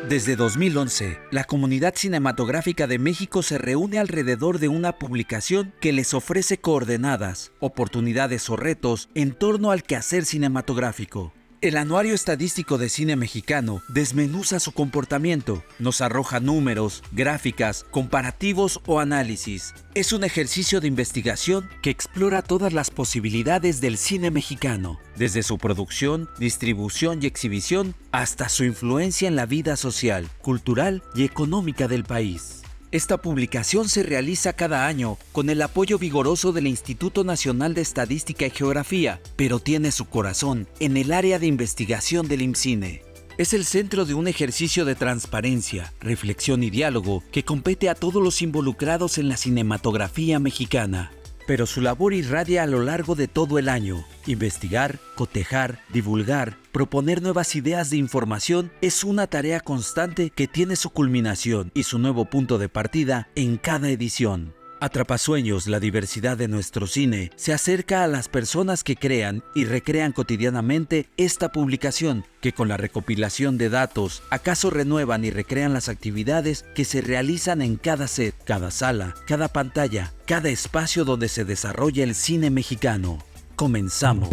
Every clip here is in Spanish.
Desde 2011, la comunidad cinematográfica de México se reúne alrededor de una publicación que les ofrece coordenadas, oportunidades o retos en torno al quehacer cinematográfico. El Anuario Estadístico de Cine Mexicano desmenuza su comportamiento, nos arroja números, gráficas, comparativos o análisis. Es un ejercicio de investigación que explora todas las posibilidades del cine mexicano, desde su producción, distribución y exhibición hasta su influencia en la vida social, cultural y económica del país. Esta publicación se realiza cada año con el apoyo vigoroso del Instituto Nacional de Estadística y Geografía, pero tiene su corazón en el área de investigación del IMCINE. Es el centro de un ejercicio de transparencia, reflexión y diálogo que compete a todos los involucrados en la cinematografía mexicana. Pero su labor irradia a lo largo de todo el año. Investigar, cotejar, divulgar, proponer nuevas ideas de información es una tarea constante que tiene su culminación y su nuevo punto de partida en cada edición. Atrapasueños, la diversidad de nuestro cine, se acerca a las personas que crean y recrean cotidianamente esta publicación, que con la recopilación de datos, acaso renuevan y recrean las actividades que se realizan en cada set, cada sala, cada pantalla, cada espacio donde se desarrolla el cine mexicano. Comenzamos.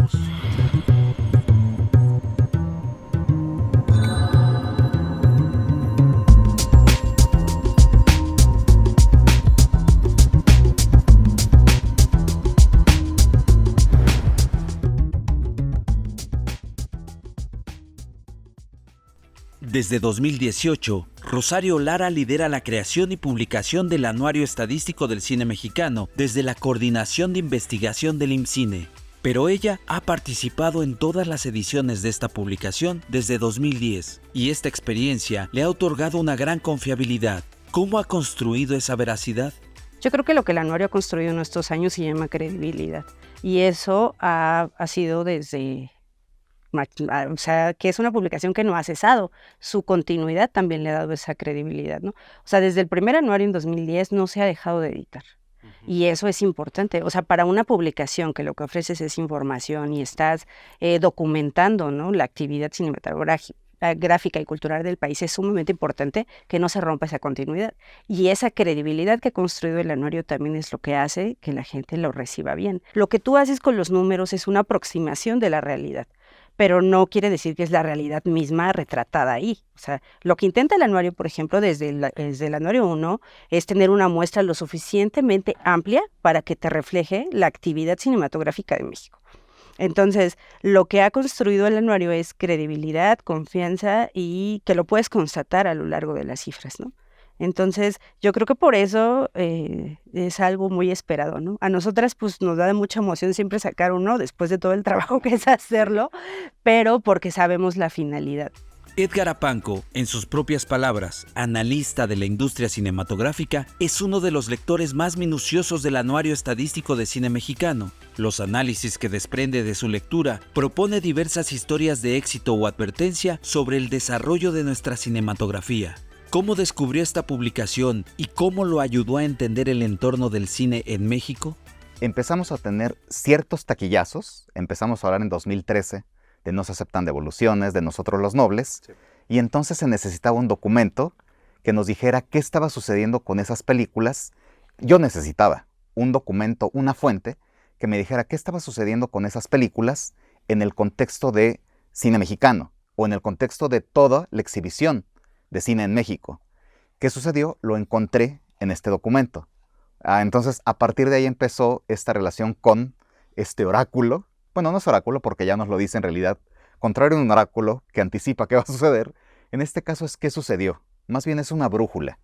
Desde 2018, Rosario Lara lidera la creación y publicación del Anuario Estadístico del Cine Mexicano desde la Coordinación de Investigación del IMCINE. Pero ella ha participado en todas las ediciones de esta publicación desde 2010 y esta experiencia le ha otorgado una gran confiabilidad. ¿Cómo ha construido esa veracidad? Yo creo que lo que el anuario ha construido en estos años se llama credibilidad y eso ha sido desde... O sea, que es una publicación que no ha cesado. Su continuidad también le ha dado esa credibilidad, ¿no? O sea, desde el primer anuario en 2010 no se ha dejado de editar. Y eso es importante. O sea, para una publicación que lo que ofreces es información y estás documentando, ¿no?, la actividad cinematográfica y cultural del país, es sumamente importante que no se rompa esa continuidad. Y esa credibilidad que ha construido el anuario también es lo que hace que la gente lo reciba bien. Lo que tú haces con los números es una aproximación de la realidad, pero no quiere decir que es la realidad misma retratada ahí. O sea, lo que intenta el anuario, por ejemplo, desde el anuario 1, es tener una muestra lo suficientemente amplia para que te refleje la actividad cinematográfica de México. Entonces, lo que ha construido el anuario es credibilidad, confianza y que lo puedes constatar a lo largo de las cifras, ¿no? Entonces, yo creo que por eso es algo muy esperado, ¿no? A nosotras pues nos da mucha emoción siempre sacar uno después de todo el trabajo que es hacerlo, pero porque sabemos la finalidad. Edgar Apanco, en sus propias palabras, analista de la industria cinematográfica, es uno de los lectores más minuciosos del Anuario Estadístico de Cine Mexicano. Los análisis que desprende de su lectura propone diversas historias de éxito o advertencia sobre el desarrollo de nuestra cinematografía. ¿Cómo descubrió esta publicación y cómo lo ayudó a entender el entorno del cine en México? Empezamos a tener ciertos taquillazos, empezamos a hablar en 2013 de No se aceptan devoluciones, de Nosotros los Nobles, sí. Y entonces se necesitaba un documento que nos dijera qué estaba sucediendo con esas películas. Yo necesitaba un documento, una fuente, que me dijera qué estaba sucediendo con esas películas en el contexto de cine mexicano o en el contexto de toda la exhibición de cine en México. ¿Qué sucedió? Lo encontré en este documento. Entonces, a partir de ahí empezó esta relación con este oráculo. Bueno, no es oráculo porque ya nos lo dice en realidad. Contrario a un oráculo que anticipa qué va a suceder, en este caso es qué sucedió. Más bien es una brújula.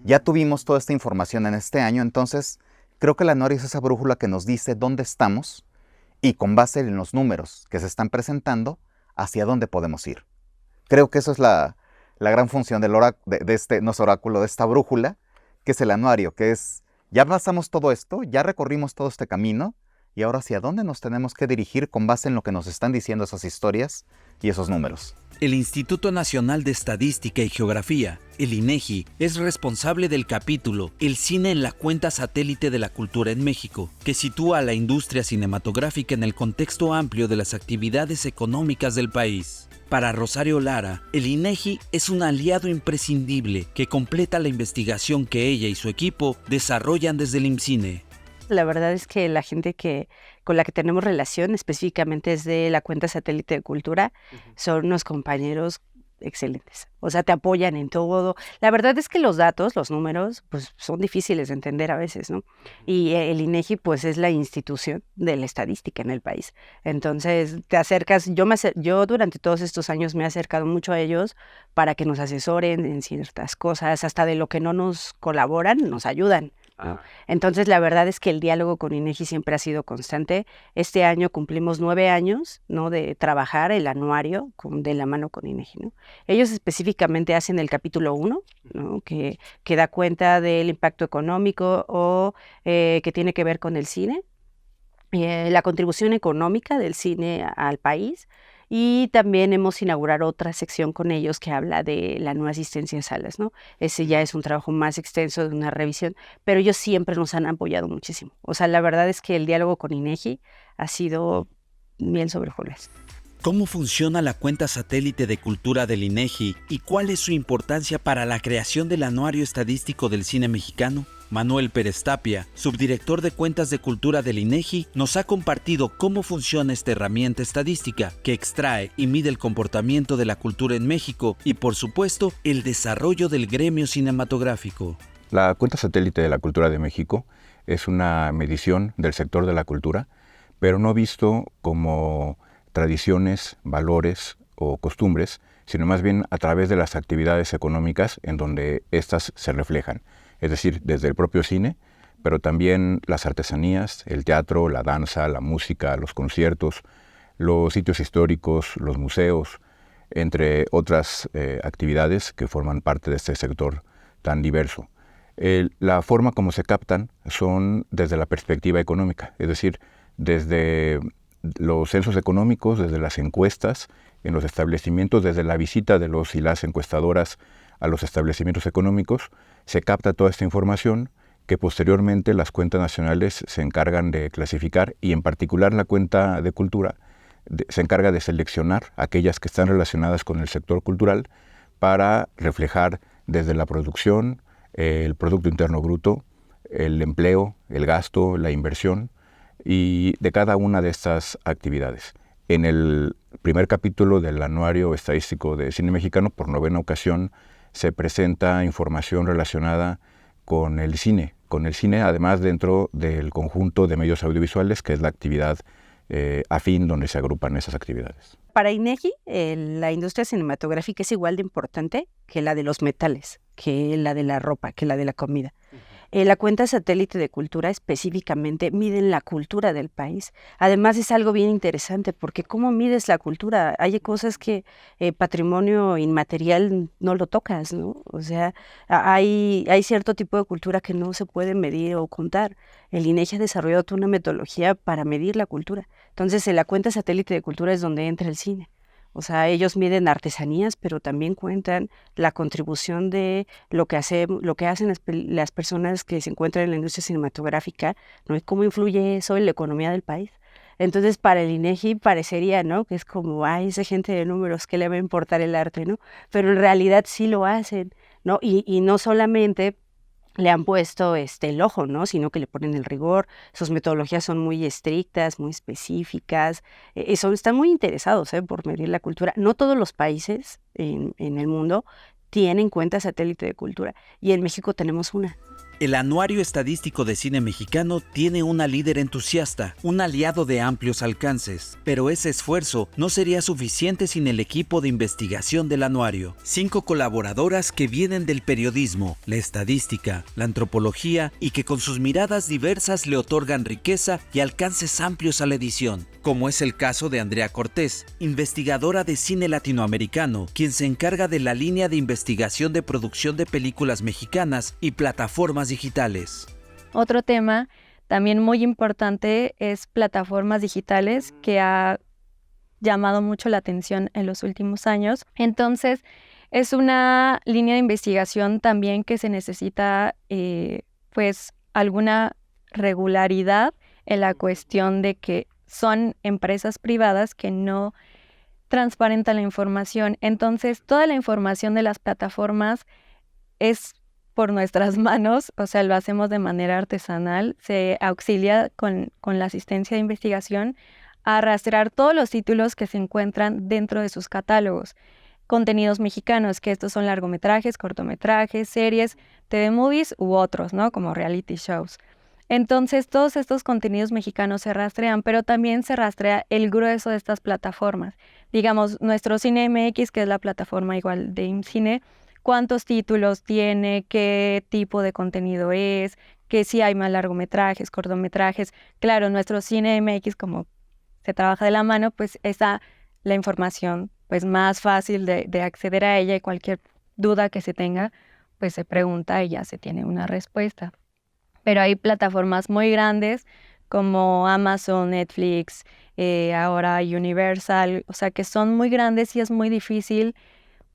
Ya tuvimos toda esta información en este año, entonces creo que el anuario es esa brújula que nos dice dónde estamos y con base en los números que se están presentando, hacia dónde podemos ir. Creo que eso es la gran función del de este, no es oráculo, de esta brújula, que es el anuario, que es, ya pasamos todo esto, ya recorrimos todo este camino, y ahora hacia dónde nos tenemos que dirigir con base en lo que nos están diciendo esas historias y esos números. El Instituto Nacional de Estadística y Geografía, el INEGI, es responsable del capítulo El cine en la cuenta satélite de la cultura en México, que sitúa a la industria cinematográfica en el contexto amplio de las actividades económicas del país. Para Rosario Lara, el INEGI es un aliado imprescindible que completa la investigación que ella y su equipo desarrollan desde el IMCINE. La verdad es que la gente con la que tenemos relación, específicamente es de la cuenta satélite de cultura, son unos compañeros excelentes. O sea, te apoyan en todo. La verdad es que los datos, los números, pues son difíciles de entender a veces, ¿no? Y el INEGI, pues es la institución de la estadística en el país. Entonces, te acercas, yo durante todos estos años me he acercado mucho a ellos para que nos asesoren en ciertas cosas, hasta de lo que no nos colaboran, nos ayudan, ¿no? Entonces, la verdad es que el diálogo con INEGI siempre ha sido constante. Este año cumplimos 9 años, ¿no?, de trabajar el anuario de la mano con INEGI, ¿no? Ellos específicamente hacen el capítulo 1, ¿no?, que da cuenta del impacto económico o que tiene que ver con el cine, la contribución económica del cine al país. Y también hemos inaugurado otra sección con ellos que habla de la no asistencia a salas, ¿no? Ese ya es un trabajo más extenso de una revisión, pero ellos siempre nos han apoyado muchísimo. O sea, la verdad es que el diálogo con INEGI ha sido miel sobre hojuelas. ¿Cómo funciona la cuenta satélite de cultura del INEGI y cuál es su importancia para la creación del anuario estadístico del cine mexicano? Manuel Pérez Tapia, subdirector de cuentas de cultura del INEGI, nos ha compartido cómo funciona esta herramienta estadística que extrae y mide el comportamiento de la cultura en México y, por supuesto, el desarrollo del gremio cinematográfico. La cuenta satélite de la cultura de México es una medición del sector de la cultura, pero no visto como tradiciones, valores o costumbres, sino más bien a través de las actividades económicas en donde éstas se reflejan. Es decir, desde el propio cine, pero también las artesanías, el teatro, la danza, la música, los conciertos, los sitios históricos, los museos, entre otras actividades que forman parte de este sector tan diverso. La forma como se captan son desde la perspectiva económica, es decir, desde los censos económicos, desde las encuestas en los establecimientos, desde la visita de los y las encuestadoras a los establecimientos económicos, se capta toda esta información que posteriormente las cuentas nacionales se encargan de clasificar y en particular la cuenta de cultura se encarga de seleccionar aquellas que están relacionadas con el sector cultural para reflejar desde la producción, el Producto Interno Bruto, el empleo, el gasto, la inversión y de cada una de estas actividades. En el primer capítulo del Anuario Estadístico de Cine Mexicano, por 9ª ocasión, se presenta información relacionada con el cine, además dentro del conjunto de medios audiovisuales, que es la actividad afín donde se agrupan esas actividades. Para INEGI, la industria cinematográfica es igual de importante que la de los metales, que la de la ropa, que la de la comida. La cuenta satélite de cultura específicamente mide la cultura del país. Además es algo bien interesante porque ¿cómo mides la cultura? Hay cosas que patrimonio inmaterial no lo tocas, ¿no? O sea, hay cierto tipo de cultura que no se puede medir o contar. El INEGI ha desarrollado toda una metodología para medir la cultura. Entonces, en la cuenta satélite de cultura es donde entra el cine. O sea, ellos miden artesanías, pero también cuentan la contribución de lo que hacen las personas que se encuentran en la industria cinematográfica, ¿no? Y cómo influye eso en la economía del país. Entonces, para el INEGI parecería, ¿no?, que es como, ay, esa gente de números, ¿qué le va a importar el arte?, ¿no? Pero en realidad sí lo hacen, ¿no? Y no solamente le han puesto el ojo, ¿no?, sino que le ponen el rigor. Sus metodologías son muy estrictas, muy específicas, están muy interesados por medir la cultura. No todos los países en el mundo tienen cuenta satélite de cultura y en México tenemos una. El Anuario Estadístico de Cine Mexicano tiene una líder entusiasta, un aliado de amplios alcances, pero ese esfuerzo no sería suficiente sin el equipo de investigación del anuario. 5 colaboradoras que vienen del periodismo, la estadística, la antropología y que con sus miradas diversas le otorgan riqueza y alcances amplios a la edición, como es el caso de Andrea Cortés, investigadora de cine latinoamericano, quien se encarga de la línea de investigación de producción de películas mexicanas y plataformas digitales. Otro tema también muy importante es plataformas digitales, que ha llamado mucho la atención en los últimos años. Entonces, es una línea de investigación también que se necesita pues alguna regularidad en la cuestión de que son empresas privadas que no transparentan la información. Entonces, toda la información de las plataformas es por nuestras manos, o sea, lo hacemos de manera artesanal, se auxilia con la asistencia de investigación a rastrear todos los títulos que se encuentran dentro de sus catálogos. Contenidos mexicanos, que estos son largometrajes, cortometrajes, series, TV movies u otros, ¿no? Como reality shows. Entonces, todos estos contenidos mexicanos se rastrean, pero también se rastrea el grueso de estas plataformas. Digamos, nuestro Cine MX, que es la plataforma igual de IMCINE, cuántos títulos tiene, qué tipo de contenido es, que si hay más largometrajes, cortometrajes. Claro, nuestro Cine MX, como se trabaja de la mano, pues está la información pues más fácil de acceder a ella, y cualquier duda que se tenga, pues se pregunta y ya se tiene una respuesta. Pero hay plataformas muy grandes como Amazon, Netflix, ahora Universal, o sea, que son muy grandes y es muy difícil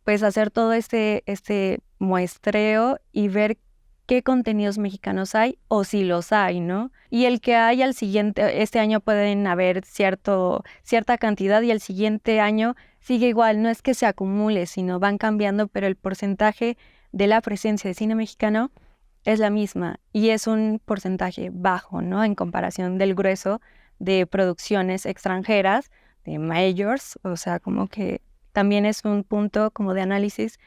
pues hacer todo este muestreo y ver qué contenidos mexicanos hay o si los hay, ¿no? Y el que hay al siguiente, este año pueden haber cierta cantidad y el siguiente año sigue igual, no es que se acumule, sino van cambiando, pero el porcentaje de la presencia de cine mexicano es la misma y es un porcentaje bajo, ¿no? En comparación del grueso de producciones extranjeras, de majors, o sea, como que también es un punto como de análisis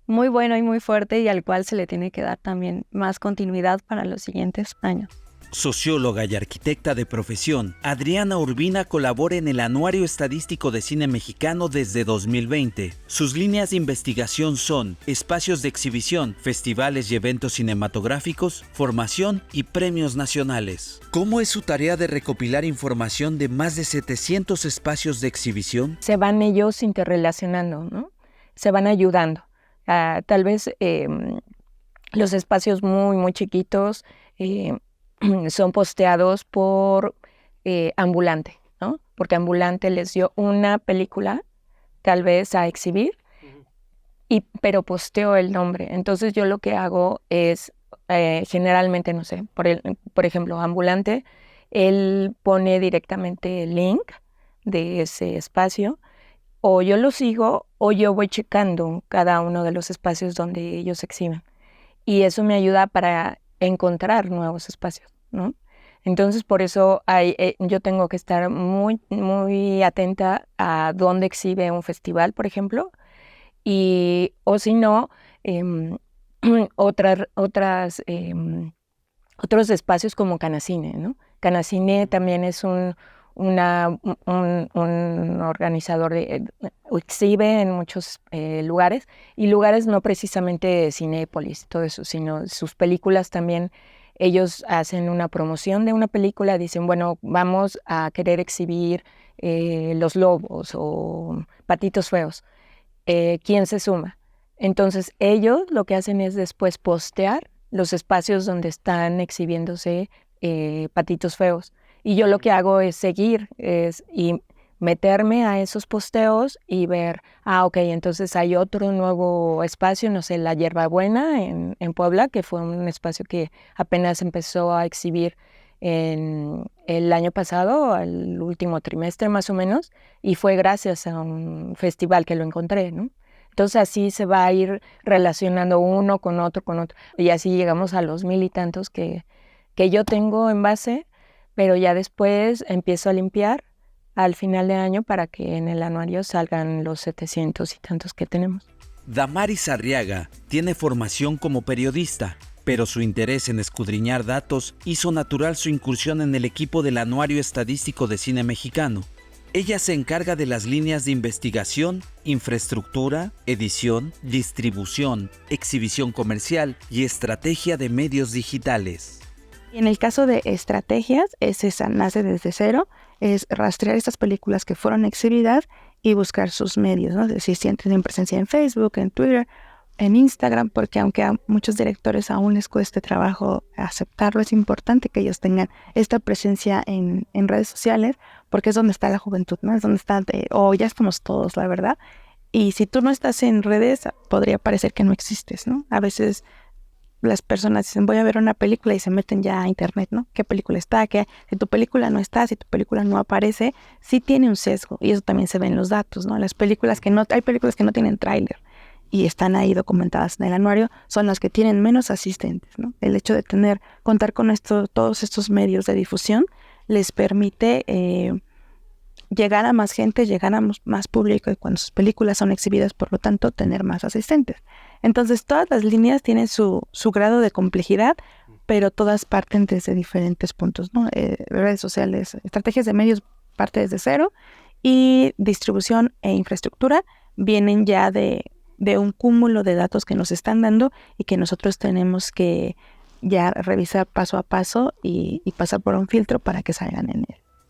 muy bueno y muy fuerte y al cual se le tiene que dar también más continuidad para los siguientes años. Socióloga y arquitecta de profesión, Adriana Urbina colabora en el Anuario Estadístico de Cine Mexicano desde 2020. Sus líneas de investigación son espacios de exhibición, festivales y eventos cinematográficos, formación y premios nacionales. ¿Cómo es su tarea de recopilar información de más de 700 espacios de exhibición? Se van ellos interrelacionando, ¿no? Se van ayudando. Tal vez los espacios muy, muy chiquitos son posteados por Ambulante, ¿no? Porque Ambulante les dio una película, tal vez a exhibir, pero posteó el nombre. Entonces yo lo que hago es, generalmente, no sé, por ejemplo, Ambulante, él pone directamente el link de ese espacio, o yo lo sigo o yo voy checando cada uno de los espacios donde ellos exhiben. Y eso me ayuda para encontrar nuevos espacios, ¿no? Entonces, por eso yo tengo que estar muy, muy atenta a dónde exhibe un festival, por ejemplo, o si no, otros espacios como Canacine, ¿no? Canacine también es un organizador, exhibe en muchos lugares, y lugares no precisamente Cinépolis, todo eso, sino sus películas también. Ellos hacen una promoción de una película, dicen, bueno, vamos a querer exhibir Los Lobos o Patitos Feos. ¿Quién se suma? Entonces ellos lo que hacen es después postear los espacios donde están exhibiéndose Patitos Feos. Y yo lo que hago es seguir y meterme a esos posteos y ver, ok, entonces hay otro nuevo espacio, no sé, La Hierbabuena en Puebla, que fue un espacio que apenas empezó a exhibir en el año pasado, al último trimestre más o menos, y fue gracias a un festival que lo encontré, ¿no? Entonces así se va a ir relacionando uno con otro, y así llegamos a los 1000 y tantos que yo tengo en base, pero ya después empiezo a limpiar al final de año para que en el anuario salgan los 700 y tantos que tenemos. Damaris Arriaga tiene formación como periodista, pero su interés en escudriñar datos hizo natural su incursión en el equipo del Anuario Estadístico de Cine Mexicano. Ella se encarga de las líneas de investigación, infraestructura, edición, distribución, exhibición comercial y estrategia de medios digitales. En el caso de estrategias, nace desde cero, es rastrear estas películas que fueron exhibidas y buscar sus medios, ¿no? Es decir, si tienen presencia en Facebook, en Twitter, en Instagram, porque aunque a muchos directores aún les cueste trabajo aceptarlo, es importante que ellos tengan esta presencia en redes sociales, porque es donde está la juventud, ¿no? Es donde está, ya estamos todos, la verdad. Y si tú no estás en redes, podría parecer que no existes, ¿no? A veces las personas dicen, voy a ver una película y se meten ya a internet, ¿no? ¿Qué película está? Si tu película no está, si tu película no aparece, sí tiene un sesgo. Y eso también se ve en los datos, ¿no? Hay películas que no tienen tráiler y están ahí documentadas en el anuario, son las que tienen menos asistentes, ¿no? El hecho de contar con todos estos medios de difusión les permite llegar a más gente, llegar a más público, y cuando sus películas son exhibidas, por lo tanto, tener más asistentes. Entonces, todas las líneas tienen su grado de complejidad, pero todas parten desde diferentes puntos, ¿no? Redes sociales, estrategias de medios parte desde cero, y distribución e infraestructura vienen ya de un cúmulo de datos que nos están dando y que nosotros tenemos que ya revisar paso a paso y pasar por un filtro para que salgan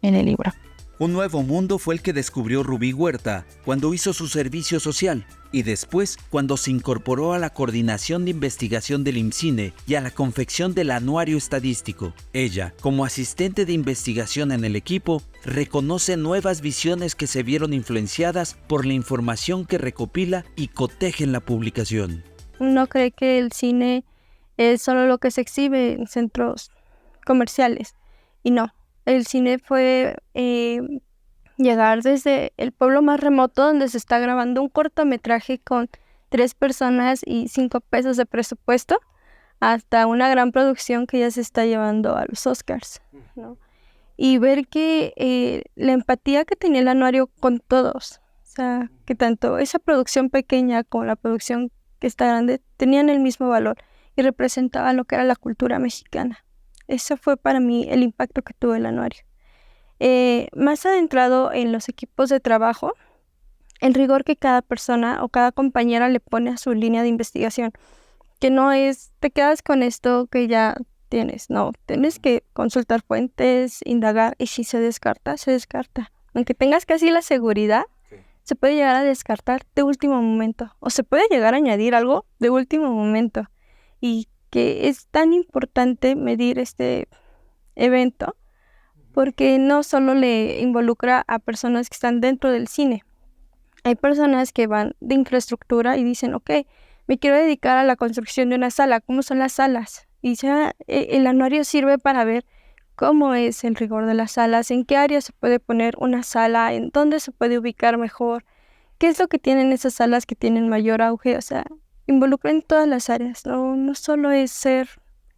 en el libro. Un nuevo mundo fue el que descubrió Rubí Huerta cuando hizo su servicio social y después cuando se incorporó a la coordinación de investigación del IMCINE y a la confección del anuario estadístico. Ella, como asistente de investigación en el equipo, reconoce nuevas visiones que se vieron influenciadas por la información que recopila y coteja en la publicación. Uno cree que el cine es solo lo que se exhibe en centros comerciales y no. El cine fue llegar desde el pueblo más remoto donde se está grabando un cortometraje con 3 personas y 5 pesos de presupuesto hasta una gran producción que ya se está llevando a los Oscars, ¿no? Y ver que la empatía que tenía el anuario con todos, o sea, que tanto esa producción pequeña como la producción que está grande tenían el mismo valor y representaban lo que era la cultura mexicana. Ese fue para mí el impacto que tuvo el anuario. Más adentrado en los equipos de trabajo, el rigor que cada persona o cada compañera le pone a su línea de investigación, que no es, te quedas con esto que ya tienes, no, tienes que consultar fuentes, indagar, y si se descarta, se descarta. Aunque tengas casi la seguridad, se puede llegar a descartar de último momento, o se puede llegar a añadir algo de último momento, y que es tan importante medir este evento porque no solo le involucra a personas que están dentro del cine. Hay personas que van de infraestructura y dicen, ok, me quiero dedicar a la construcción de una sala, ¿cómo son las salas? Y ya el anuario sirve para ver cómo es el rigor de las salas, en qué área se puede poner una sala, en dónde se puede ubicar mejor, qué es lo que tienen esas salas que tienen mayor auge, o sea, involucra en todas las áreas, no solo es ser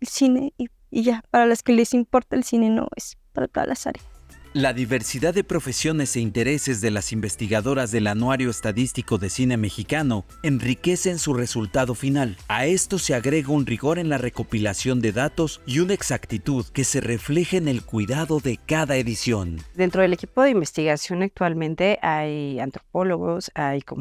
el cine y ya, para las que les importa el cine, no, es para todas las áreas. La diversidad de profesiones e intereses de las investigadoras del Anuario Estadístico de Cine Mexicano enriquecen su resultado final. A esto se agrega un rigor en la recopilación de datos y una exactitud que se refleja en el cuidado de cada edición. Dentro del equipo de investigación actualmente hay antropólogos,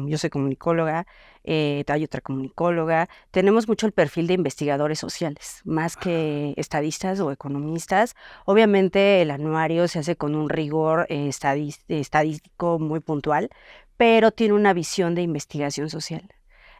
yo soy comunicóloga, hay otra comunicóloga. Tenemos mucho el perfil de investigadores sociales, más que estadistas o economistas. Obviamente el anuario se hace con un rigor estadístico muy puntual, pero tiene una visión de investigación social.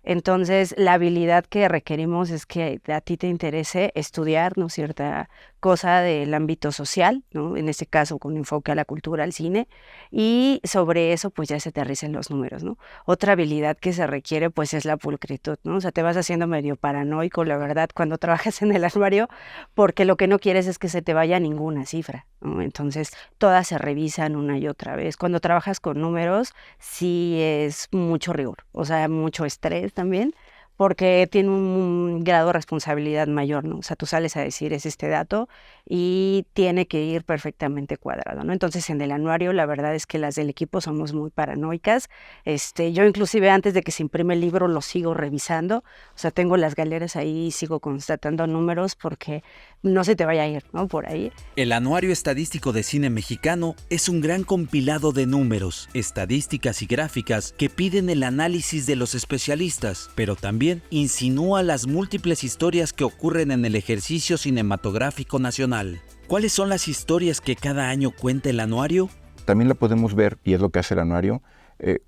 Entonces, la habilidad que requerimos es que a ti te interese estudiar, ¿no?, cierta cosa del ámbito social, ¿no?, en este caso con enfoque a la cultura, al cine, y sobre eso pues ya se aterrizan los números, ¿no? Otra habilidad que se requiere pues es la pulcritud, ¿no? O sea, te vas haciendo medio paranoico, la verdad, cuando trabajas en el anuario, porque lo que no quieres es que se te vaya ninguna cifra, ¿no? Entonces, todas se revisan una y otra vez. Cuando trabajas con números, sí es mucho rigor, o sea, mucho estrés también, porque tiene un grado de responsabilidad mayor, ¿no? O sea, tú sales a decir es este dato y tiene que ir perfectamente cuadrado, ¿no? Entonces, en el anuario, la verdad es que las del equipo somos muy paranoicas. Yo inclusive antes de que se imprime el libro lo sigo revisando, o sea, tengo las galeras ahí y sigo constatando números porque no se te vaya a ir, ¿no?, por ahí. El Anuario Estadístico de Cine Mexicano es un gran compilado de números, estadísticas y gráficas que piden el análisis de los especialistas, pero también insinúa las múltiples historias que ocurren en el ejercicio cinematográfico nacional. ¿Cuáles son las historias que cada año cuenta el anuario? También la podemos ver, y es lo que hace el anuario,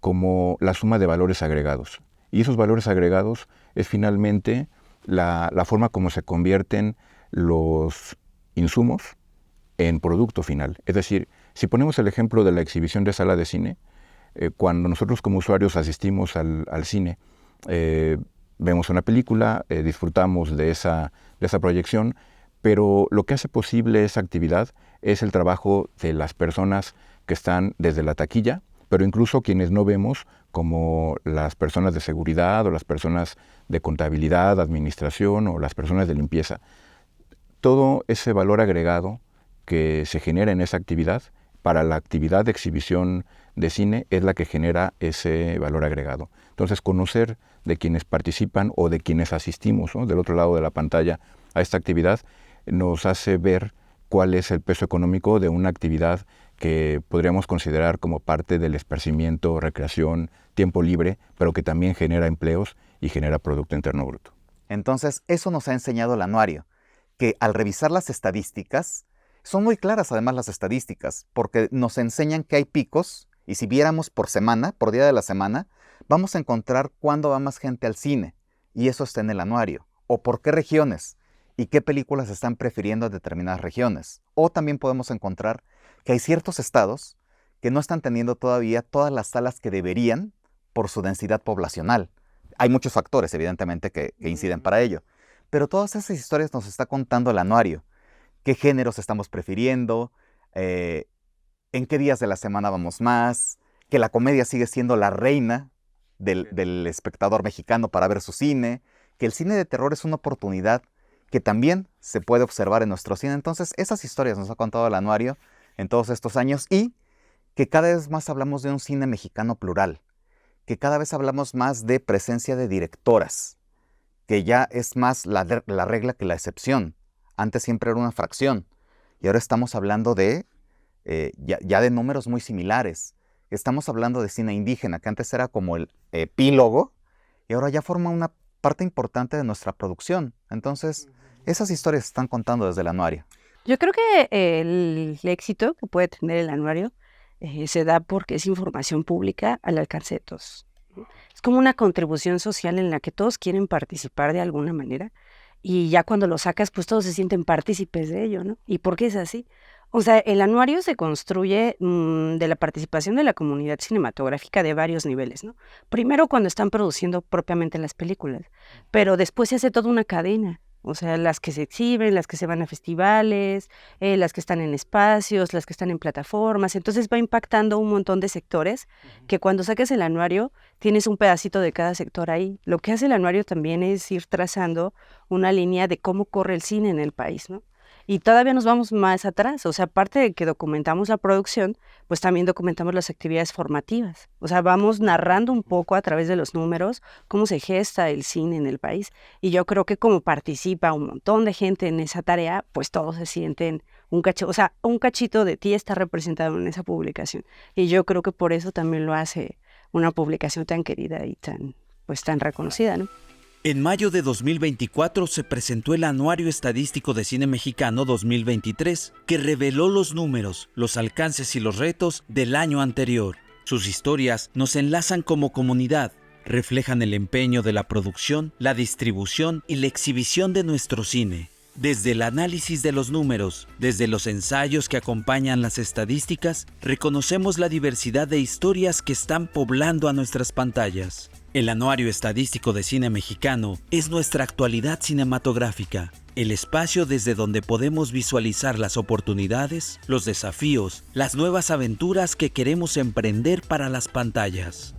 como la suma de valores agregados. Y esos valores agregados es finalmente la forma como se convierten los insumos en producto final. Es decir, si ponemos el ejemplo de la exhibición de sala de cine, cuando nosotros como usuarios asistimos al cine, vemos una película, disfrutamos de esa proyección, pero lo que hace posible esa actividad es el trabajo de las personas que están desde la taquilla, pero incluso quienes no vemos, como las personas de seguridad o las personas de contabilidad, administración o las personas de limpieza. Todo ese valor agregado que se genera en esa actividad, para la actividad de exhibición de cine, es la que genera ese valor agregado. Entonces, conocer de quienes participan o de quienes asistimos, ¿no?, del otro lado de la pantalla a esta actividad, nos hace ver cuál es el peso económico de una actividad que podríamos considerar como parte del esparcimiento, recreación, tiempo libre, pero que también genera empleos y genera Producto Interno Bruto. Entonces, eso nos ha enseñado el anuario, que al revisar las estadísticas, son muy claras además las estadísticas, porque nos enseñan que hay picos, y si viéramos por semana, por día de la semana, vamos a encontrar cuándo va más gente al cine, y eso está en el anuario, o por qué regiones, y qué películas están prefiriendo a determinadas regiones. O también podemos encontrar que hay ciertos estados que no están teniendo todavía todas las salas que deberían por su densidad poblacional. Hay muchos factores, evidentemente, que inciden para ello, pero todas esas historias nos está contando el anuario. ¿Qué géneros estamos prefiriendo? ¿En qué días de la semana vamos más? Que la comedia sigue siendo la reina del espectador mexicano para ver su cine. Que el cine de terror es una oportunidad que también se puede observar en nuestro cine. Entonces, esas historias nos ha contado el anuario en todos estos años, y que cada vez más hablamos de un cine mexicano plural, que cada vez hablamos más de presencia de directoras, que ya es más la regla que la excepción. Antes siempre era una fracción, y ahora estamos hablando de ya de números muy similares. Estamos hablando de cine indígena, que antes era como el epílogo, y ahora ya forma una parte importante de nuestra producción. Entonces, esas historias se están contando desde el anuario. Yo creo que el éxito que puede tener el anuario se da porque es información pública al alcance de todos. Es como una contribución social en la que todos quieren participar de alguna manera, y ya cuando lo sacas, pues todos se sienten partícipes de ello, ¿no? ¿Y por qué es así? O sea, el anuario se construye de la participación de la comunidad cinematográfica de varios niveles, ¿no? Primero, cuando están produciendo propiamente las películas, pero después se hace toda una cadena. O sea, las que se exhiben, las que se van a festivales, las que están en espacios, las que están en plataformas. Entonces va impactando un montón de sectores que cuando saques el anuario tienes un pedacito de cada sector ahí. Lo que hace el anuario también es ir trazando una línea de cómo corre el cine en el país, ¿no? Y todavía nos vamos más atrás. O sea, aparte de que documentamos la producción, pues también documentamos las actividades formativas. O sea, vamos narrando un poco a través de los números cómo se gesta el cine en el país. Y yo creo que como participa un montón de gente en esa tarea, pues todos se sienten un cachito de ti está representado en esa publicación. Y yo creo que por eso también lo hace una publicación tan querida y tan reconocida, ¿no? En mayo de 2024 se presentó el Anuario Estadístico de Cine Mexicano 2023, que reveló los números, los alcances y los retos del año anterior. Sus historias nos enlazan como comunidad, reflejan el empeño de la producción, la distribución y la exhibición de nuestro cine. Desde el análisis de los números, desde los ensayos que acompañan las estadísticas, reconocemos la diversidad de historias que están poblando a nuestras pantallas. El Anuario Estadístico de Cine Mexicano es nuestra actualidad cinematográfica, el espacio desde donde podemos visualizar las oportunidades, los desafíos, las nuevas aventuras que queremos emprender para las pantallas.